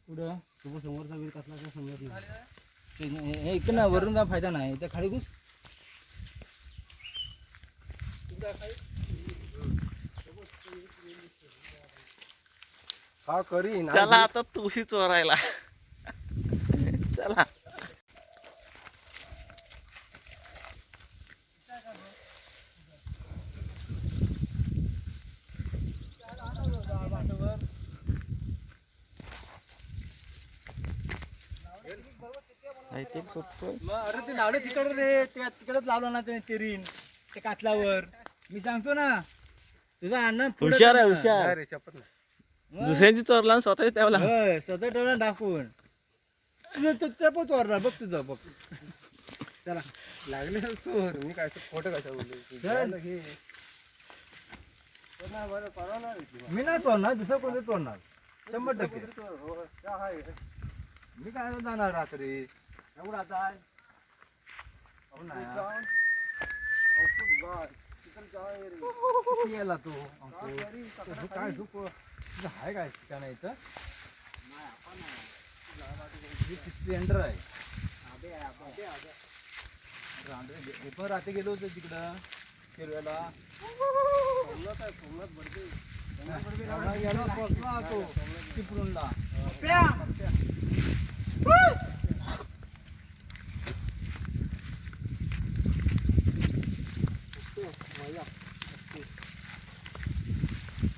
कुठं समोरचा वेळ कसला काय समजत नाही. हे इकडं ना वरून काय फायदा नाही त्या खाली घुस. हा करी चला आता तुळशी चोरायला. चला अरे ते लावलं तिकडे रे, तिकडेच लावलं ना ते चिरीन ते कातलावर. मी सांगतो ना तुझा अण्णा हुशार आहे हुशार. रे शपथ नाही. दुसऱ्यांची चोरला आणि स्वतःची त्यावला. होय स्वतः ठेवला टाकून तुझं पण चोरणार बघ तुझं बघ. चला लागले चोर मी काय खोटं कशा बोललो. मी नाही चोरणार, दुसरं कोणी चोरणार 100%. मी काय जाणार रात्री एवढं आता गेला तो काय झुक आहे काय ठिकाण इथं स्प्लेंडर आहे. हे पण रात्री गेलो होतो तिकडं शिरव्याला. तो चिपळूणला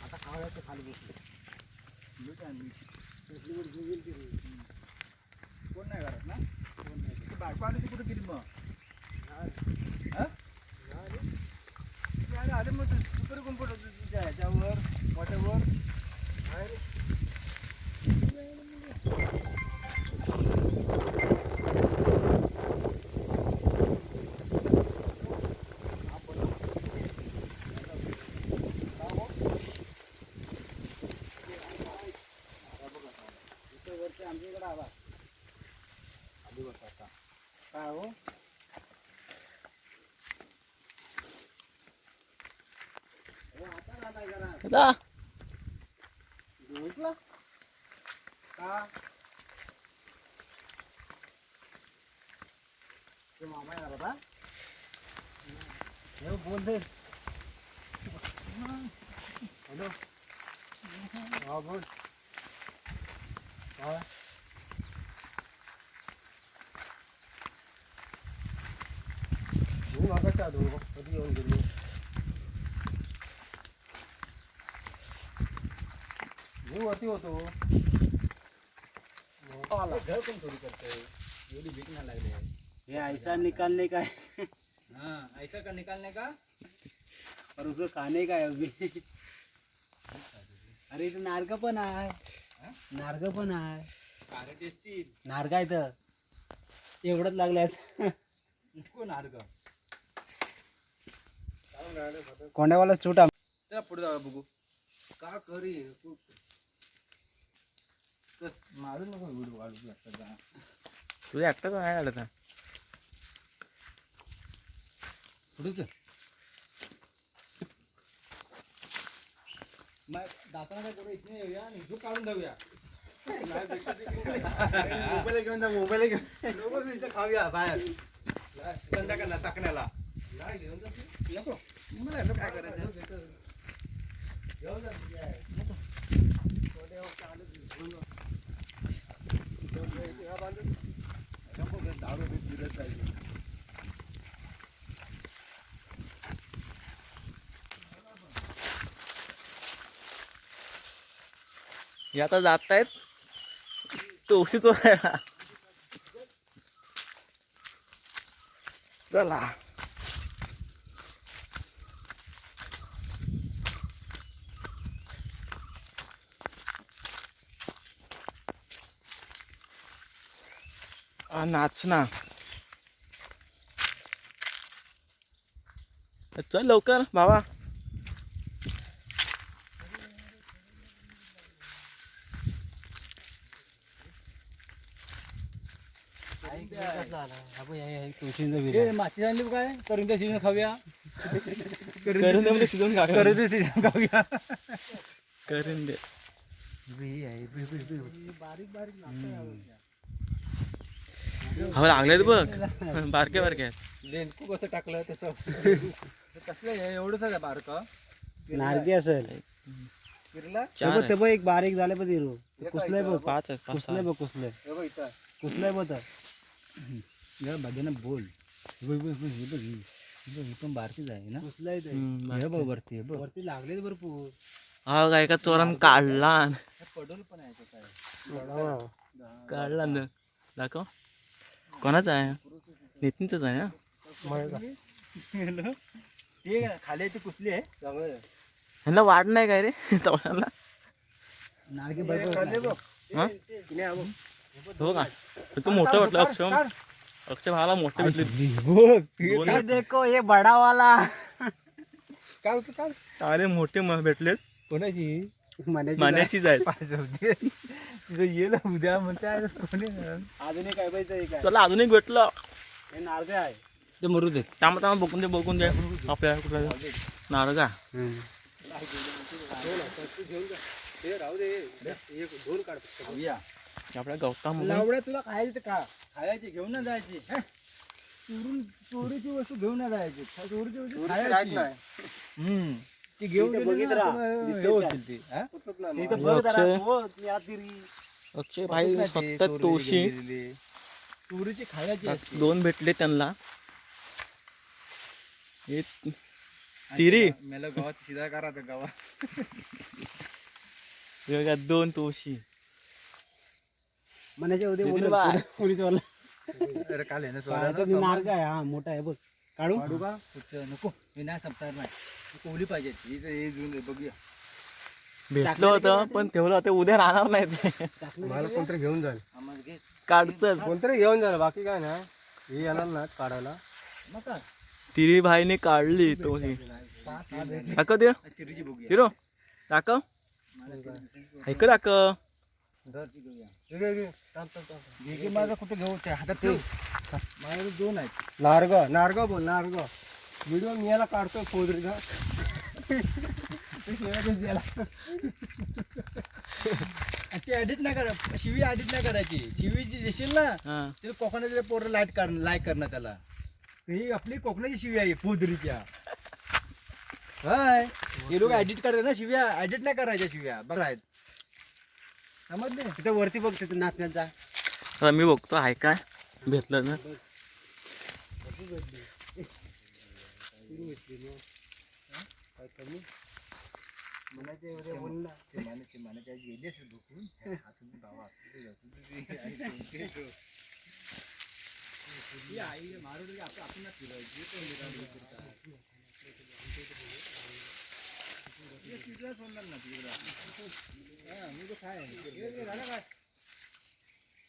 आता खावायचं खाली बसलो. कोण नाही घरात ना? कोण नाही. बायको आली ती कुठे गेली मग? आले मग तू कोण पडत तुझ्या ह्याच्यावर वाट्यावर. आमच्याकडे आला आधी बस आता काय हो जा. का ते मामा येणार होता. हे बोल दे. हॅलो हा बोल. हा मी मागं चालू कधी येऊन गेलो. मी वरती होतो. घर पण चोरी करतोय एवढी भीक नाही लागली. ये ऐसा निकालने का है हाँ ऐसा का निकालने का. और उसको खाने का है अभी. अरे इथं नारळ पण आहे. नारळ पण आहे. कार्य टेस्टी नारळ इथं एवढंच लागल्यास. कोण नारळ कोंड्यावाला छोटा. चला पुढे जाऊया बघू का करी. माझं नको व्हिडिओ काढू लागतात. तुझ्या एकटा तो नाही आला. पुढेच मग दाताना काय करू इथे येऊया आणि इथून काढून जाऊया. मोबाईल घेऊन जा. मोबाईल घेऊन इथं खाऊया बाहेर संध्याकाळला टाकण्याला. नको मला काय करायचं. हे आता जात आहेत तुळशी चोरायला. चला नाचना. चल लवकर भावा. माची आणली काय करून त्या शिजून खाऊया. करून दे म्हणजे शिजवून खा. करून दे शिजून खाऊया. करून दे. बारीक बारीक लागतं. हा लागलेत बघ बारके बारके आहेत. नेमकं कसं टाकलं तसं कसलं आहे एवढंच आहे बारकं नारगी असेल. फिरला चार ते बघ एक बारीक झाले पण हिरो कुसलंय बघ. पाच आहेत, पाच कुसलंय बघ कुसलंय हे बघ इथं कुसलंय बघ भजन बोल. हे पण बारकीच आहे ना. कुसलंय ते हे बघ वरती वरती लागलेच भरपूर. हा काय का चोरान काढला पडोल पण आहे तो काय काढला न दाखव कोणाचा आहे नितीनच आहे ना. ते खाल्याची कुठली आहे चांगलं ह्यांना वाढ नाही काय रे तवळ्याला. नारगी बघ. हा हो का तू मोठं वाटलं अक्षय अक्षय भावाला मोठे भेटले दोन ये देखो ये बडा वाला. काय होतं काय चांगले मोठे भेटलेत. कोणाची मान्याचीच आहेत. तिथं येईल उद्या म्हणते अजून काय पाहिजे काय तुला अजून एक भेटलं हे नारग आहे ते मरू दे. थांबा थांबा बघून दे आपल्या कुठला नारगा राहू दे एक दोन काढ आपल्या गौतम लावड्या तुला खायची का खायची घेऊन ना जायची. चोरीची वस्तू घेऊन ना जायची. चोरीची वस्तू खायची. ती घेऊन अक्षय अक्षय भाई स्वतः तोशी चोरीची खायची. दोन भेटले त्यांना. हे तिरी मला गावात शिदा करा गावात दोन तोशी म्हणायचे उद्या नितीन बाय. पोलीस वाला अरे काल आहे ना नारग आहे. हा मोठा आहे बघ. काढू काढू का नको हे नाही संपणार नाही कोवली पाहिजे हे जुन बघूया भेटलं होतं पण ठेवलं होतं उद्या राहणार नाही ते. मला कोणतरी घेऊन जाईल. काढचं कोणतरी घेऊन जाईल बाकी काय ना हे येणार ना काढायला. तिरी भाईने काढली तोशी. दाखव दे चिरीची बघूया हिरो दाखव ऐक दाखव. माझं कुठं घेऊ ते हातात ठेव माझ्याकडे दोन आहेत. नारग बोल नारग व्हिडिओ मी याला काढतोय फोदरीचा. एडिट नाही करा. शिवी एडिट नाही करायची. शिवी जी देशील ना हा ते कोकणाचे पोरं लाईक करणं त्याला. ही आपली कोकणाची शिवी आहे पोदरीच्या. हाय हे लोक एडिट करतात ना शिव्या. एडिट नाही करायच्या शिव्या बरं आहेत समजले. तिथे वरती बघ तिथे नाचण्याचा. आता मी बघतो आहे काय भेटलं ना.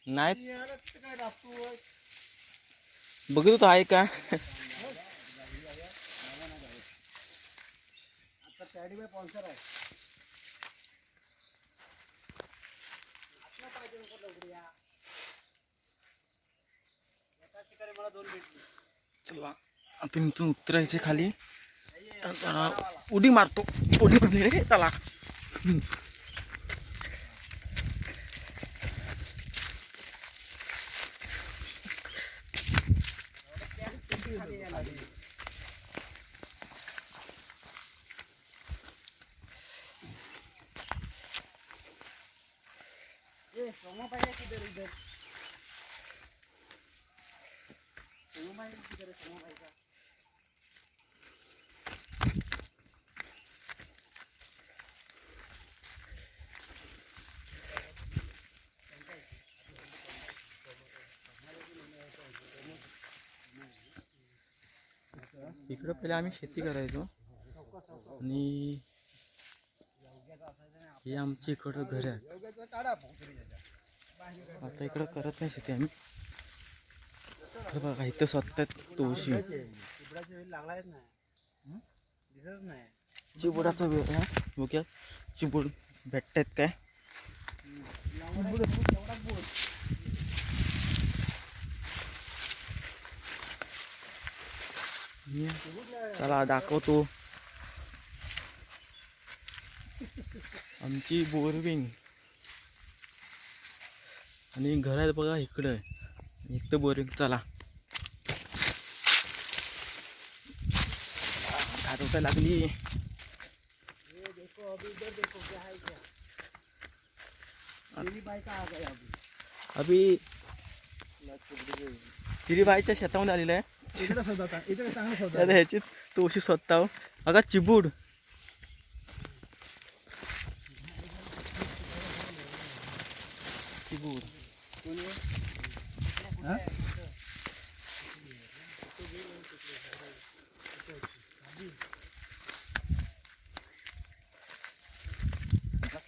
नाही बघतो तो आहे का. चला आता इथून उतरायचे खाली. जरा उडी मारतो. उडी मारली रे त्याला. इकडं पहिले आम्ही शेती करायचो आणि हे आमची इकडं घर आहे. आता इकडं करत नाही शेती आम्ही. हे बघा इथं स्वतः तुळशी चिबुडाचा वेळ आहे. बघूया चिबूड भेटतायत काय. चला दाखवतो आमची बोरविंग. आणि घर आहे बघा इकडं एक तर बोरिंग. चला घाट लागली. अभि तिरीबाईच्या शेतामध्ये आलेलं आहे. इकडे शोधा, इकडे चांगलं शोधा. आता ह्याची तोशी स्वतः अगा चिबूड. चिबूड हा?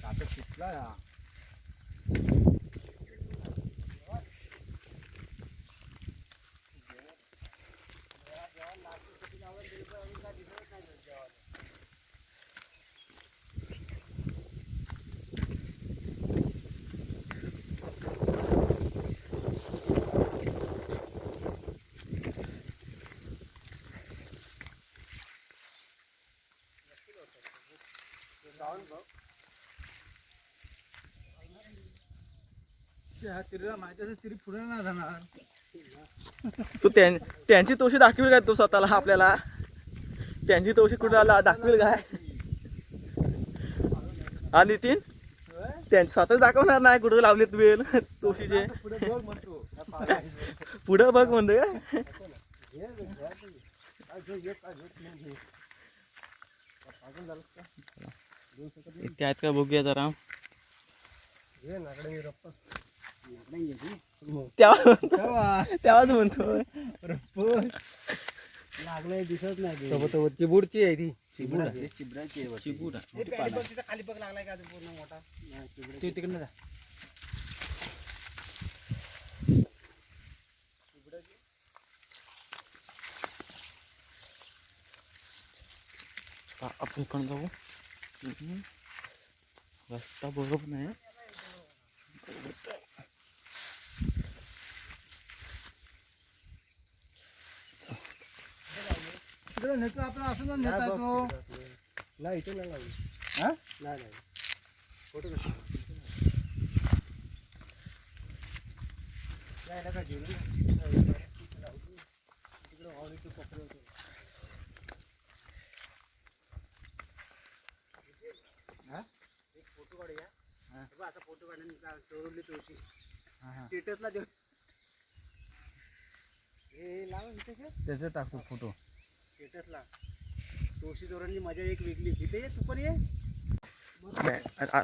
कापड शिकला या. हा तिरीला माहिती असेल तिरी पुढे नाही जाणार. तू त्यांची तोशी दाखवेल काय तू स्वतःला आपल्याला? त्यांची तोशी कुठे आला दाखवेल काय? हा नितीन त्यांची स्वतः दाखवणार नाही कुठे लावलेत वेल तोशीचे. पुढे बघ म्हणतो. पुढं बघ म्हणतो का? इथे आहेत का बघूया जरा. घे नाकडे मी रप्पा. तेव्हाच म्हणतो लागलंय दिसत नाही. सोबत चिबूडची आहे ती. चिबराची आहे. चिबूड खाली बघ लागलाय का पूर्ण मोठा. ते तिकडनं जा. आपण कोण जाऊ? रस्ता बरोबर नाही. तिकडे नेतो आपण असं नेता येतो. नाही इथे नाही लावली. हा? नाही नाही फोटो कसं जायला का जेवण? तिकडे आवडीचं कपडे होते. एक फोटो काढूया. आता फोटो काढण्याचा चोरली तोशी स्टेटसला देऊ. हे लाव इथे त्याचं टाकू फोटो. स्टेटसला तोशी चोरांची मजा एक वेगळी. इथे ये, तू पण ये.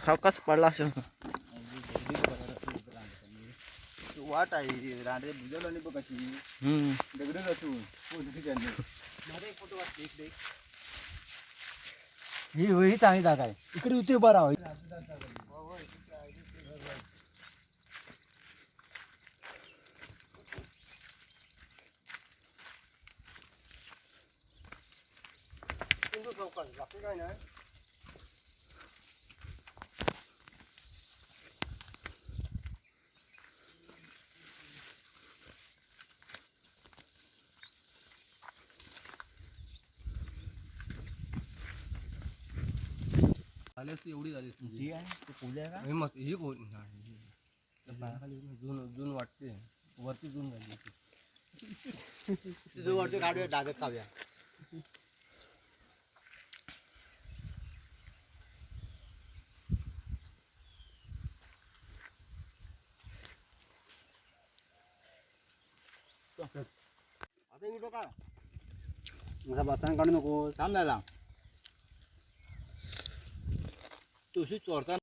सावकाश पडला असेल. वाट आहे रांडे बुजवलं आणि बघ कशी दगड असून माझा एक फोटो वाटते इकडे. ही चांगली जागा आहे. इकडे उते उभा राहा. बाकी काय नाही. एवढी झाली ठीक आहे. तू पूजा का हे मस्त ही कोण नाही. पायाखाली जून वाटते. वरती जून झाली. तुझं वाटतं काढूया डागत खाऊया. आता व्हिडिओ का माझा बसताना काढू नको. थांब दादा तुझी चोरता